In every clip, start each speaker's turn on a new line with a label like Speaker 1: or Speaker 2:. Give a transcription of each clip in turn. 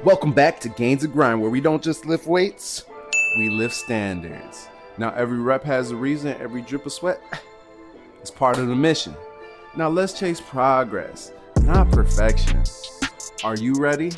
Speaker 1: Welcome back to Gainz N Grind, where we don't just lift weights, we lift standards. Now every rep has a reason, every drip of sweat is part of the mission. Now let's chase progress, not perfection. Are you ready?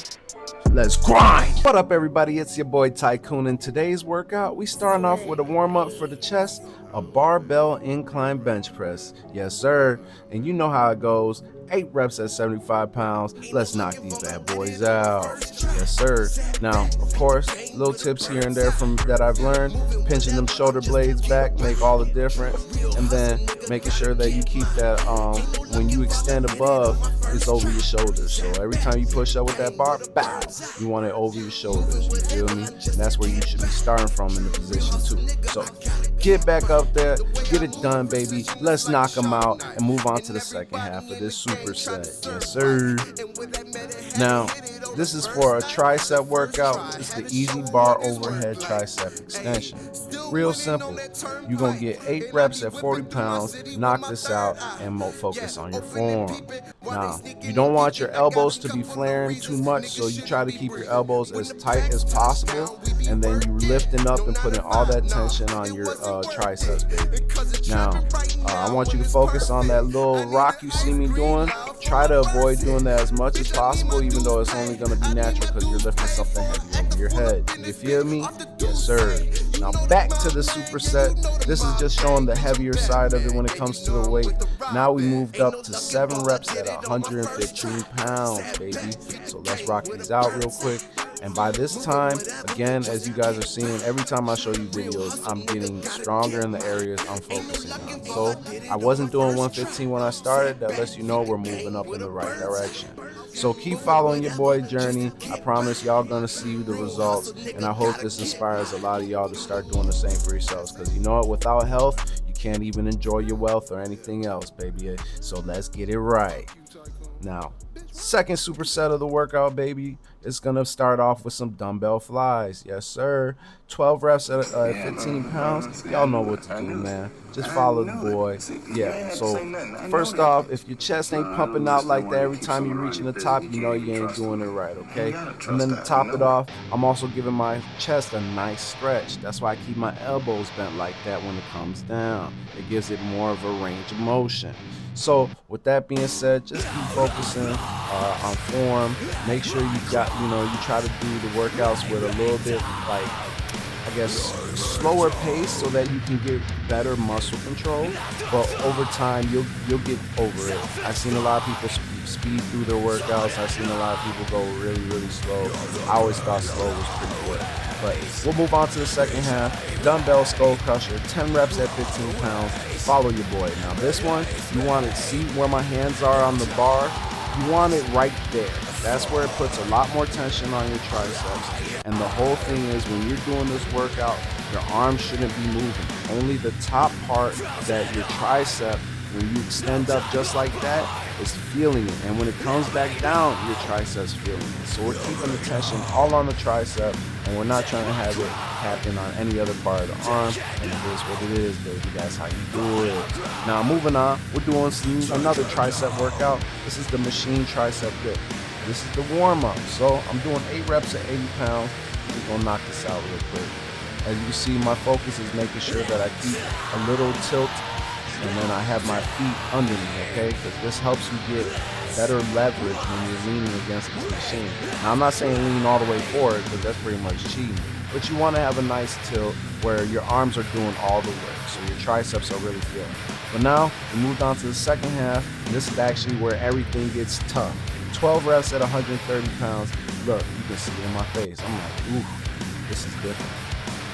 Speaker 1: Let's grind! What up everybody, it's your boy Tykune. In today's workout, we starting off with a warm-up for the chest, a barbell incline bench press. Yes sir, and you know how it goes. 8 reps at 75 pounds. Let's knock these bad boys out. Yes sir. Now, of course, little tips here and there from that I've learned. Pinching them shoulder blades back make all the difference. And then making sure that you keep that when you extend above, it's over your shoulders. So every time you push up with that bar, bow, you want it over your shoulders. You feel me? And that's where you should be starting from in the position too. So get back up there, get it done, baby. Let's knock them out and move on to the second half of this superset. Yes sir. Now, this is for a tricep workout. It's the easy bar overhead tricep extension. Real simple. You're gonna get 8 reps at 40 pounds, knock this out, and more focus on your form. Now, you don't want your elbows to be flaring too much, so you try to keep your elbows as tight as possible, and then you're lifting up and putting all that tension on your triceps, baby. Now, I want you to focus on that little rock you see me doing. Try to avoid doing that as much as possible, even though it's only going to be natural because you're lifting something heavy over your head. You feel me? Yes sir. Now back to the superset. This is just showing the heavier side of it when it comes to the weight. Now we moved up to 7 reps at 115 pounds, baby. So let's rock these out real quick. And by this time, again, as you guys are seeing, every time I show you videos, I'm getting stronger in the areas I'm focusing on. So I wasn't doing 115 when I started. That lets you know we're moving up in the right direction. So keep following your boy journey. I promise y'all gonna see the results. And I hope this inspires a lot of y'all to start doing the same for yourselves. Because you know what, without health, you can't even enjoy your wealth or anything else, baby. So let's get it right. Now, second superset of the workout, baby, it's gonna start off with some dumbbell flies. Yes sir. 12 reps at 15 pounds. Y'all know what to do, man. Just follow the boy. Yeah, so first off, if your chest ain't pumping out like that every time you're reaching the top, you know you ain't doing it right, okay? And then to top it off, I'm also giving my chest a nice stretch. That's why I keep my elbows bent like that when it comes down. It gives it more of a range of motion. So with that being said, just keep focusing on form. Make sure you try to do the workouts with a little bit, like, I guess, slower pace so that you can get better muscle control. But over time, you'll get over it. I've seen a lot of people speed through their workouts. I've seen a lot of people go really, really slow. I always thought slow was pretty good. But we'll move on to the second half. Dumbbell Skullcrusher, 10 reps at 15 pounds. Follow your boy. Now this one, you want to see where my hands are on the bar. You want it right there. That's where it puts a lot more tension on your triceps. And the whole thing is, when you're doing this workout, your arms shouldn't be moving. Only the top part, that your tricep, when you extend up just like that, is feeling it. And when it comes back down, your triceps feeling it. So we're keeping the tension all on the tricep, and we're not trying to have it happen on any other part of the arm. And it is what it is, baby. That's how you do it. Now moving on, we're doing another tricep workout. This is the machine tricep dip. This is the warm-up. So I'm doing 8 reps at 80 pounds. We're gonna knock this out real quick. As you see, my focus is making sure that I keep a little tilt, and then I have my feet under me, okay? Because this helps you get better leverage when you're leaning against this machine. Now, I'm not saying lean all the way forward, because that's pretty much cheating. But you want to have a nice tilt where your arms are doing all the work, so your triceps are really feeling. But now, we moved on to the second half, and this is actually where everything gets tough. 12 reps at 130 pounds. Look, you can see it in my face. I'm like, ooh, this is different.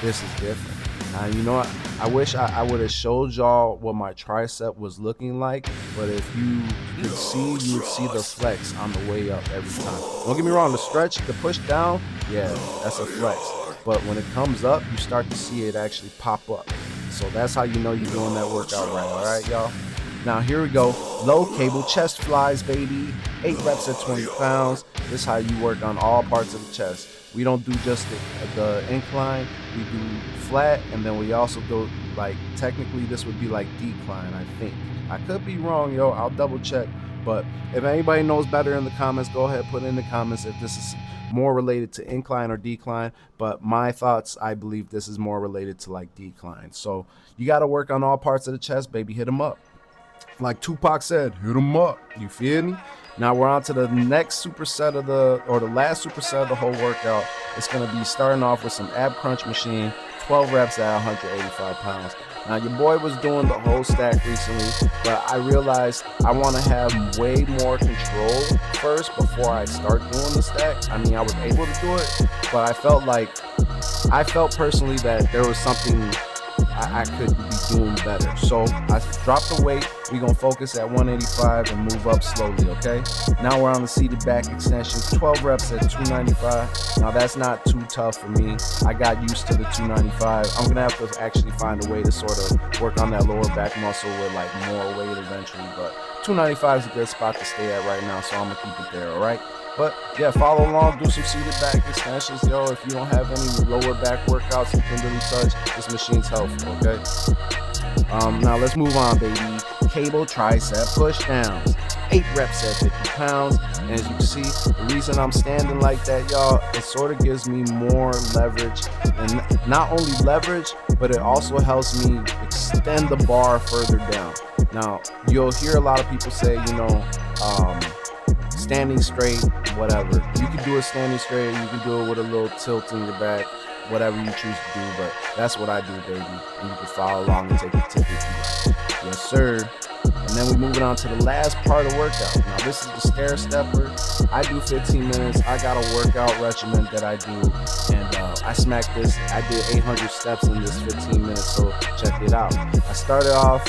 Speaker 1: This is different. Now, you know what? I wish I would have showed y'all what my tricep was looking like, but if you could see, you would see the flex on the way up every time. Don't get me wrong, the stretch, the push down, yeah, that's a flex. But when it comes up, you start to see it actually pop up. So that's how you know you're doing that workout right, all right, y'all? Now here we go, low cable chest flies, baby. 8 reps at 20 pounds. This is how you work on all parts of the chest. We don't do just the incline, we do flat, and then we also go, like, technically this would be like decline, I think. I could be wrong, yo, I'll double check. But if anybody knows better in the comments, go ahead, put in the comments if this is more related to incline or decline, but my thoughts, I believe this is more related to like decline. So you got to work on all parts of the chest, baby. Hit them up. Like Tupac said, hit them up. You feel me? Now we're on to the next superset of the last superset of the whole workout. It's going to be starting off with some ab crunch machine, 12 reps at 185 pounds. Now your boy was doing the whole stack recently, but I realized I want to have way more control first before I start doing the stack. I mean, I was able to do it, but I felt personally that there was something I could be doing better. So I dropped the weight. We're going to focus at 185 and move up slowly, okay? Now we're on the seated back extensions, 12 reps at 295. Now that's not too tough for me. I got used to the 295. I'm going to have to actually find a way to sort of work on that lower back muscle with like more weight eventually. But 295 is a good spot to stay at right now, so I'm going to keep it there, all right? But yeah, follow along, do some seated back extensions. Yo, if you don't have any lower back workouts you can really touch, this machine's helpful, okay? Now let's move on, baby. Cable tricep pushdowns, 8 reps at 50 pounds. And as you can see, the reason I'm standing like that, y'all, it sort of gives me more leverage. And not only leverage, but it also helps me extend the bar further down. Now, you'll hear a lot of people say, you know, standing straight, whatever. You can do it standing straight, you can do it with a little tilt in your back, whatever you choose to do, but that's what I do, baby. And you can follow along and take a tip if you like. Yes, sir. And then we're moving on to the last part of the workout. Now, this is the stair stepper. I do 15 minutes. I got a workout regimen that I do, and I smacked this. I did 800 steps in this 15 minutes, so check it out. I started off,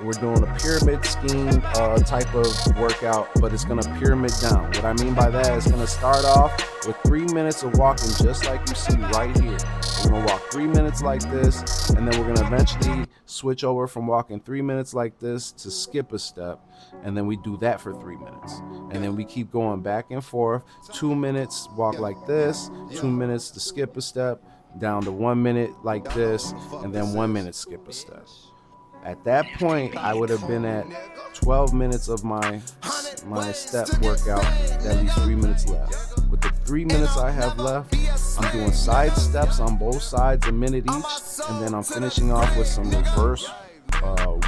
Speaker 1: we're doing a pyramid scheme type of workout, but it's going to pyramid down. What I mean by that is going to start off with 3 minutes of walking just like you see right here. We're going to walk 3 minutes like this, and then we're going to eventually switch over from walking 3 minutes like this to skip a step, and then we do that for 3 minutes. And then we keep going back and forth. 2 minutes walk like this, 2 minutes to skip a step, down to 1 minute like this, and then 1 minute skip a step. At that point, I would have been at 12 minutes of my step workout, at least 3 minutes left. With the 3 minutes I have left, I'm doing side steps on both sides, a minute each, and then I'm finishing off with some reverse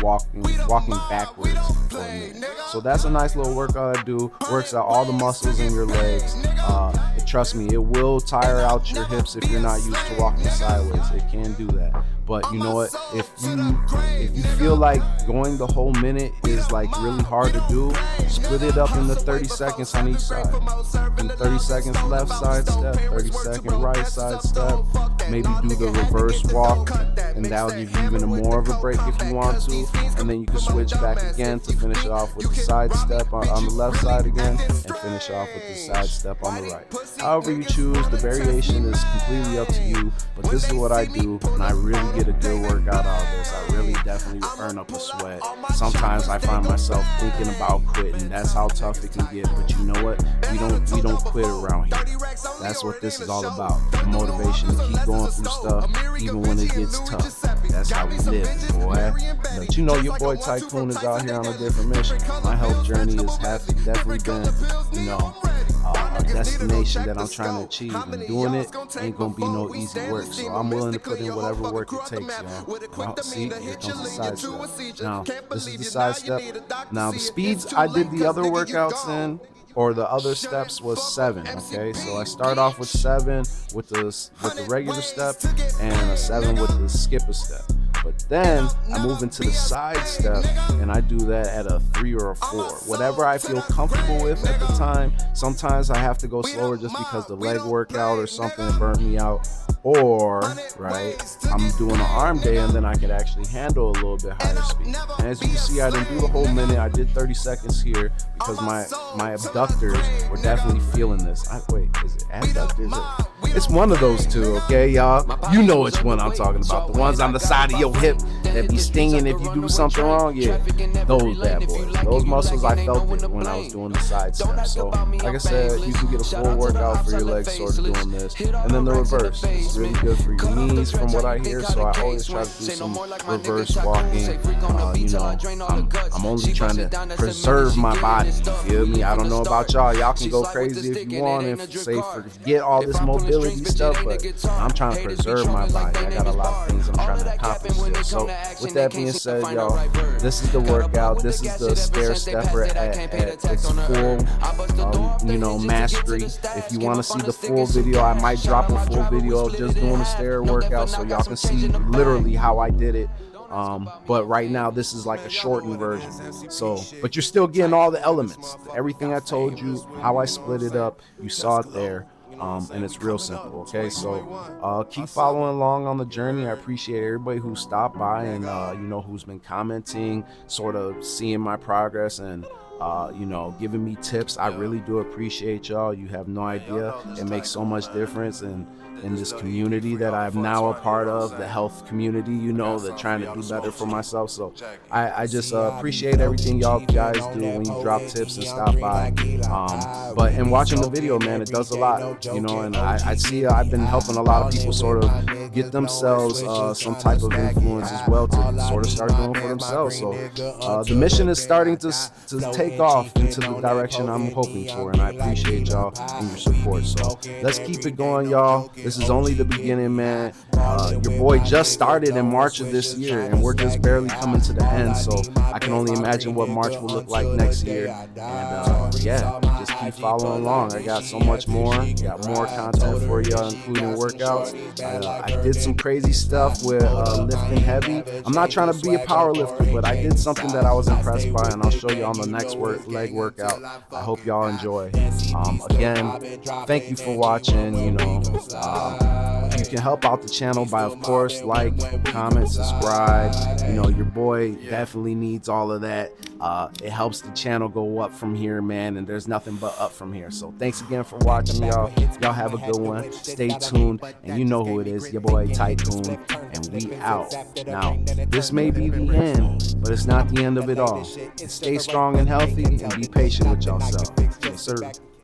Speaker 1: walking backwards for a minute. So that's a nice little workout I do. Works out all the muscles in your legs. Trust me, it will tire out your hips if you're not used to walking sideways. It can do that. But you know what? If you feel like going the whole minute is like really hard to do, split it up into 30 seconds on each side. Do 30 seconds left side step, 30 second right side step. Maybe do the reverse walk, and that'll give you even more of a break if you want to. And then you can switch back again to finish it off with the side step on the left side again, and finish off with the side step on the right. However you choose, the variation is completely up to you, but this is what I do, and I really get a good workout out of this. I really definitely earn up a sweat. Sometimes I find myself thinking about quitting. That's how tough it can get, but you know what? We don't quit around here. That's what this is all about. The motivation to keep going through stuff, even when it gets tough. That's how we live, boy. But you know your boy Tykune is out here on a different mission. My health journey has definitely been, a destination that I'm trying to achieve, and doing it ain't gonna be no easy work. So I'm willing to put in whatever work it takes, y'all. Now, see, here comes the side step. Now, this is the side step. Now, the speeds I did the other workouts in, or the other steps, was 7. Okay, so I start off with 7 with the regular step, and a 7 with the skip a step. But then I move into the side step, and I do that at a 3 or a 4, whatever I feel comfortable with at the time. Sometimes I have to go slower just because the leg workout or something burnt me out, or I'm doing an arm day, and then I could actually handle a little bit higher speed. And as you can see, I didn't do the whole minute. I did 30 seconds here because my abductors were definitely feeling this. Wait, is it abductors? It's one of those two, okay, y'all? You know which one I'm talking about. The ones on the side of your hip that be stinging if you do something wrong. Yeah, those bad boys. Those muscles, I felt it when I was doing the side step. So, like I said, you can get a full workout for your legs sort of doing this. And then the reverse. It's really good for your knees from what I hear. So I always try to do some reverse walking. I'm only trying to preserve my body. You feel me? I don't know about y'all. Y'all can go crazy if you want and say forget all this mobility stuff, but I'm trying to preserve my body. I got a lot of things I'm trying to accomplish still. So with that being said, y'all, this is the workout. This is the stair stepper at its full mastery. If you want to see the full video, I might drop a full video of just doing the stair workout so y'all can see literally how I did it. But right now this is like a shortened version. So, but you're still getting all the elements, everything I told you, how I split it up. You saw it there. And it's real simple. Okay, so keep following along on the journey. I appreciate everybody who stopped by and who's been commenting, sort of seeing my progress and giving me tips. I really do appreciate y'all. You have no idea. It makes so much difference in this community that I'm now a part of, the health community, that trying to do better for myself. So I just appreciate everything y'all guys do when you drop tips and stop by. But in watching the video, man, it does a lot, and I see I've been helping a lot of people sort of get themselves some type of influence as well to sort of start doing for themselves. So the mission is starting to take off into the direction I'm hoping for, and I appreciate y'all and your support. So let's keep it going, y'all. This is only the beginning, man. Your boy just started in March of this year, and we're just barely coming to the end. So I can only imagine what March will look like next year. And just keep following along. I got so much more. Got more content for y'all, including workouts. I did some crazy stuff with lifting heavy. I'm not trying to be a power lifter, but I did something that I was impressed by, and I'll show you on the next leg workout. I hope y'all enjoy. Again, thank you for watching. You can help out the channel by, of course, like, comment, subscribe. Your boy definitely needs all of that. It helps the channel go up from here, man, and there's nothing but up from here. So thanks again for watching, y'all. Y'all have a good one. Stay tuned, and you know who it is, your boy Tykune, and we out. Now, this may be the end, but it's not the end of it all. Stay strong and healthy, and be patient with yourself. Yes, sir.